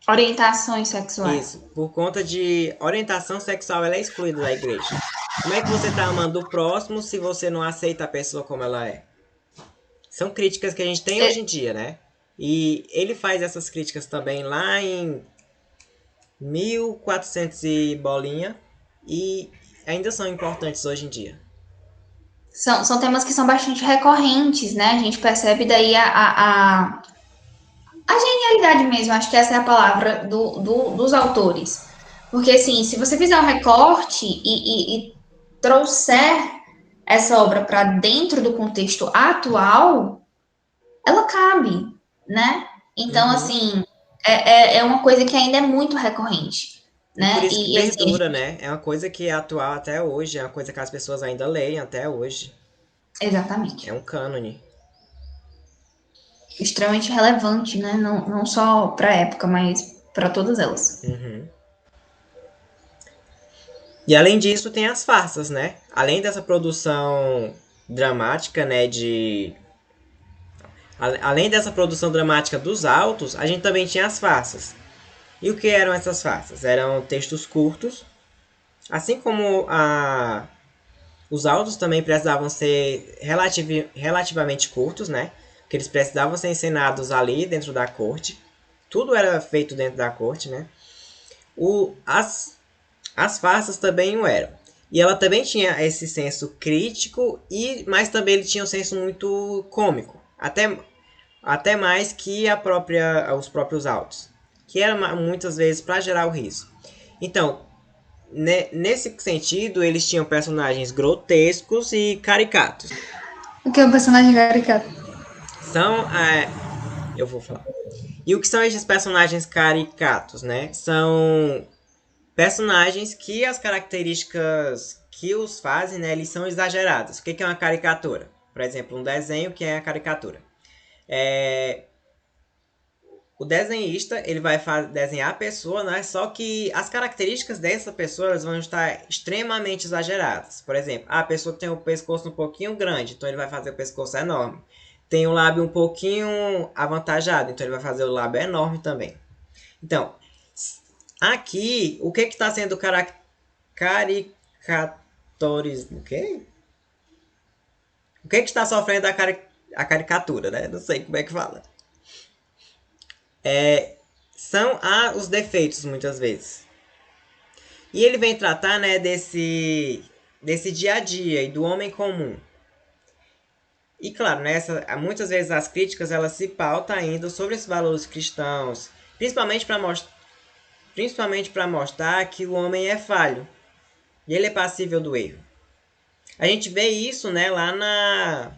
Orientações sexuais. Isso. Por conta de orientação sexual, ela é excluída da igreja. Como é que você está amando o próximo se você não aceita a pessoa como ela é? São críticas que a gente tem hoje em dia, né? E ele faz essas críticas também lá em 1400 e bolinha. E ainda são importantes hoje em dia. São temas que são bastante recorrentes, né? A gente percebe daí a genialidade mesmo, acho que essa é a palavra dos autores. Porque, assim, se você fizer um recorte e trouxer essa obra para dentro do contexto atual, ela cabe, né? Então, assim, é uma coisa que ainda é muito recorrente, E por né? isso que perdura, né? É uma coisa que é atual até hoje, é uma coisa que as pessoas ainda leem até hoje. Exatamente. É um cânone. Extremamente relevante, né? Não só para a época, mas para todas elas. E além disso, tem as farsas, né? Além dessa produção dramática, né? Além dessa produção dramática dos autos, a gente também tinha as farsas. E o que eram essas farsas? Eram textos curtos, assim como os autos também precisavam ser relativamente curtos, né? Porque eles precisavam ser ensinados ali dentro da corte. Tudo era feito dentro da corte, né? As farsas também o eram. E ela também tinha esse senso crítico, mas também ele tinha um senso muito cômico. Até mais que os próprios autos. Que era muitas vezes para gerar o riso. Então, nesse sentido, eles tinham personagens grotescos e caricatos. O que é um personagem caricato? Eu vou falar. E o que são esses personagens caricatos, né? São personagens que as características que os fazem, né, eles são exageradas. O que é uma caricatura? Por exemplo, um desenho que é a caricatura. O desenhista ele vai desenhar a pessoa, né? Só que as características dessa pessoa elas vão estar extremamente exageradas. Por exemplo, a pessoa tem o pescoço um pouquinho grande, então ele vai fazer o pescoço enorme. Tem o lábio um pouquinho avantajado, então ele vai fazer o lábio enorme também. Então, aqui, o que está sendo caricatorizado? O quê? O que está sofrendo a caricatura, né? Não sei como é que fala. São os defeitos, muitas vezes. E ele vem tratar, né, desse dia a dia e do homem comum. E claro, né, muitas vezes as críticas elas se pautam ainda sobre esses valores cristãos, principalmente para mostrar que o homem é falho e ele é passível do erro. A gente vê isso, né, a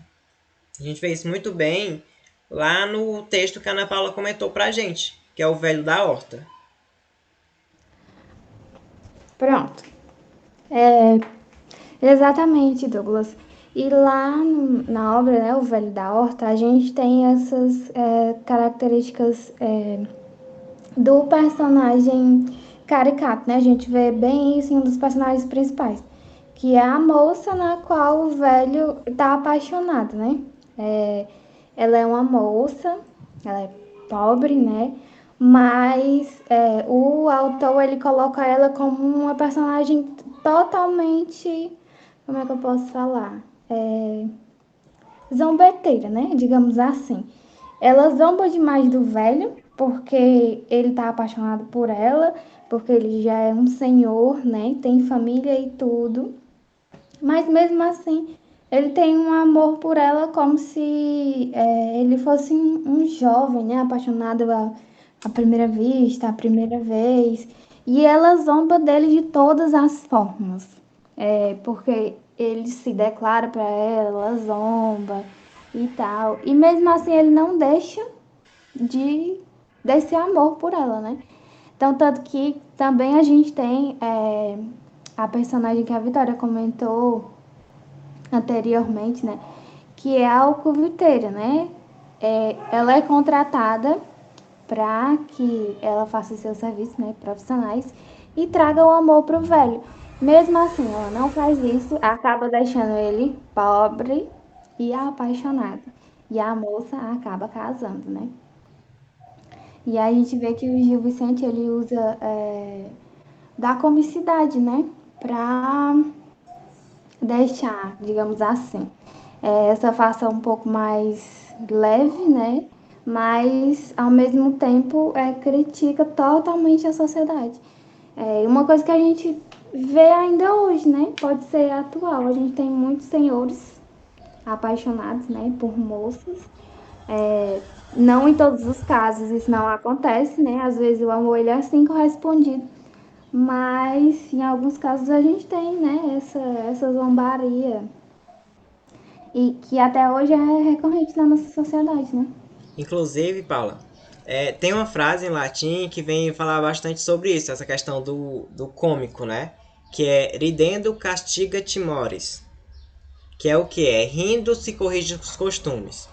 gente vê isso muito bem lá no texto que a Ana Paula comentou pra gente, que é o Velho da Horta. Pronto. Exatamente, Douglas. E lá na obra, né, O Velho da Horta, a gente tem essas características do personagem caricato, né? A gente vê bem isso em um dos personagens principais, que é a moça na qual o velho tá apaixonado, né? Ela é uma moça, ela é pobre, né? Mas o autor ele coloca ela como uma personagem totalmente, como é que eu posso falar? Zombeteira, né? Digamos assim. Ela zomba demais do velho, porque ele tá apaixonado por ela, porque ele já é um senhor, né? Tem família e tudo. Mas mesmo assim, ele tem um amor por ela como se ele fosse um jovem, né? Apaixonado à primeira vista, à primeira vez. E ela zomba dele de todas as formas. Porque ele se declara para ela, zomba e tal. E mesmo assim ele não deixa desse amor por ela, né? Então, tanto que também a gente tem a personagem que a Vitória comentou anteriormente, né? Que é a alcoviteira, né? ela é contratada para que ela faça seus serviços, né, profissionais e traga o amor pro velho. Mesmo assim, ela não faz isso, acaba deixando ele pobre e apaixonado. E a moça acaba casando, né? E aí a gente vê que o Gil Vicente, ele usa da comicidade, né? Pra deixar, digamos assim, essa faça um pouco mais leve, né? Mas, ao mesmo tempo, critica totalmente a sociedade. Uma coisa que a gente vê ainda hoje, né? Pode ser atual. A gente tem muitos senhores apaixonados, né? Por moças. Não em todos os casos isso não acontece, né? Às vezes o amor ele é assim correspondido. Mas em alguns casos a gente tem, né? Essa zombaria. E que até hoje é recorrente na nossa sociedade, né? Inclusive, Paula, tem uma frase em latim que vem falar bastante sobre isso, essa questão do cômico, né? Que é ridendo castiga timores. Que é o que? Rindo se corrige os costumes.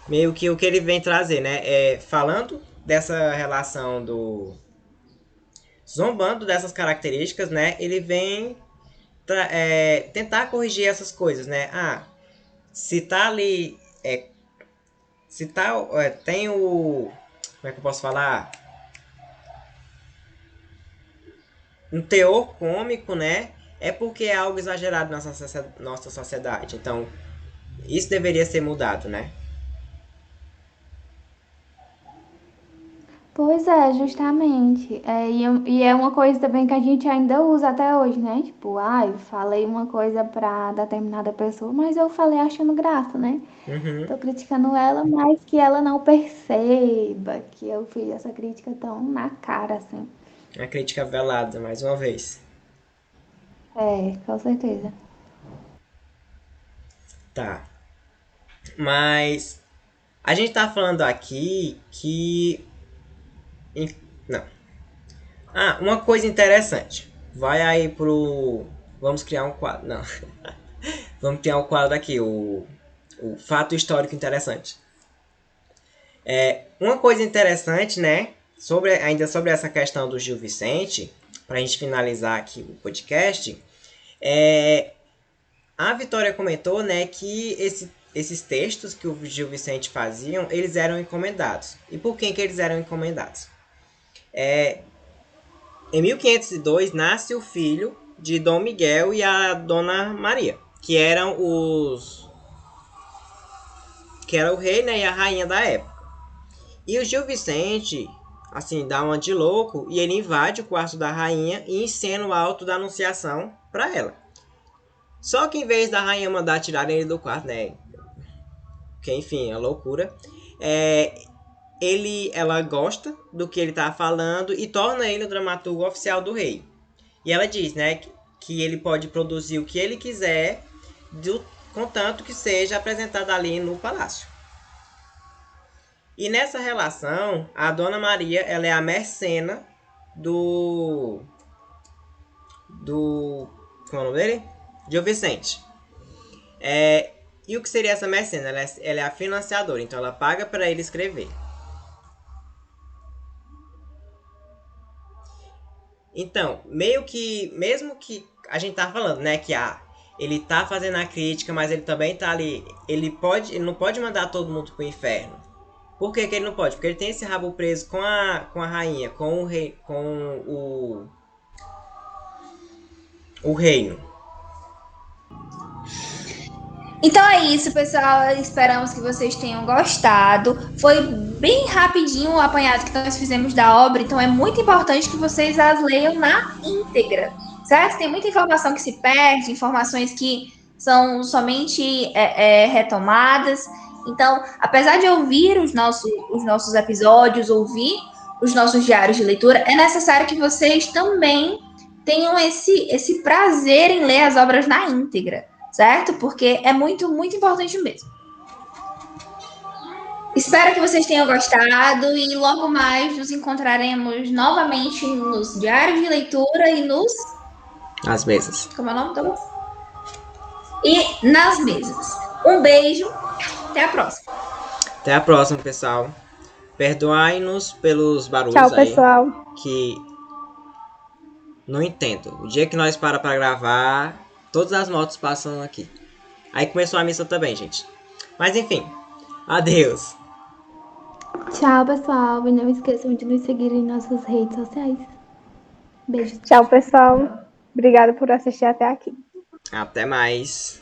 Meio que o que ele vem trazer, né? Falando dessa relação zombando dessas características, né? Ele vem tentar corrigir essas coisas, né? Se tá ali... se tá... tem o... Como é que eu posso falar? Um teor cômico, né? É porque é algo exagerado na nossa sociedade. Então, isso deveria ser mudado, né? Pois é, justamente. E é uma coisa também que a gente ainda usa até hoje, né? Tipo, eu falei uma coisa pra determinada pessoa, mas eu falei achando graça, né? Uhum. Tô criticando ela, mas que ela não perceba que eu fiz essa crítica tão na cara, assim. A crítica velada, mais uma vez. Com certeza. Tá. Mas a gente tá falando aqui que... Não. Uma coisa interessante. Vai aí pro... Vamos criar um quadro. Não. Vamos criar um quadro aqui. O fato histórico interessante. Uma coisa interessante, né? Ainda sobre essa questão do Gil Vicente, pra gente finalizar aqui o podcast, a Vitória comentou, né, que esses textos que o Gil Vicente faziam, eles eram encomendados. E por quem que eles eram encomendados? Em 1502 nasce o filho de Dom Miguel e a Dona Maria, que eram que era o rei, né, e a rainha da época. E o Gil Vicente, assim, dá uma de louco e ele invade o quarto da rainha e encena o alto da anunciação para ela. Só que em vez da rainha mandar tirar ele do quarto, né, que enfim, é loucura, ela gosta do que ele tá falando e torna ele o dramaturgo oficial do rei. E ela diz, né, que ele pode produzir o que ele quiser, contanto que seja apresentado ali no palácio. E nessa relação, a Dona Maria, ela é a mercena como é o nome dele? Gil Vicente. E o que seria essa mercena? Ela é a financiadora, então ela paga para ele escrever. Então, meio que, mesmo que a gente tá falando, né, que ele tá fazendo a crítica, mas ele também tá ali, ele não pode mandar todo mundo pro inferno. Por que ele não pode? Porque ele tem esse rabo preso com a rainha, com o rei, com o reino. Então é isso, pessoal. Esperamos que vocês tenham gostado. Foi bem rapidinho o apanhado que nós fizemos da obra, então é muito importante que vocês as leiam na íntegra, certo? Tem muita informação que se perde, informações que são somente retomadas. Então, apesar de ouvir os nossos episódios, ouvir os nossos diários de leitura, é necessário que vocês também tenham esse prazer em ler as obras na íntegra, certo? Porque é muito, muito importante mesmo. Espero que vocês tenham gostado e logo mais nos encontraremos novamente nos diários de leitura e As mesas. Como é o nome, Douglas? E nas mesas. Um beijo, até a próxima. Até a próxima, pessoal. Perdoai-nos pelos Tchau, barulhos aí, pessoal. que não entendo. O dia que nós para pra gravar, todas as motos passam aqui. Aí começou a missa também, gente. Mas enfim, adeus. Tchau, pessoal. E não esqueçam de nos seguir em nossas redes sociais. Beijos. Tchau, pessoal. Obrigada por assistir até aqui. Até mais.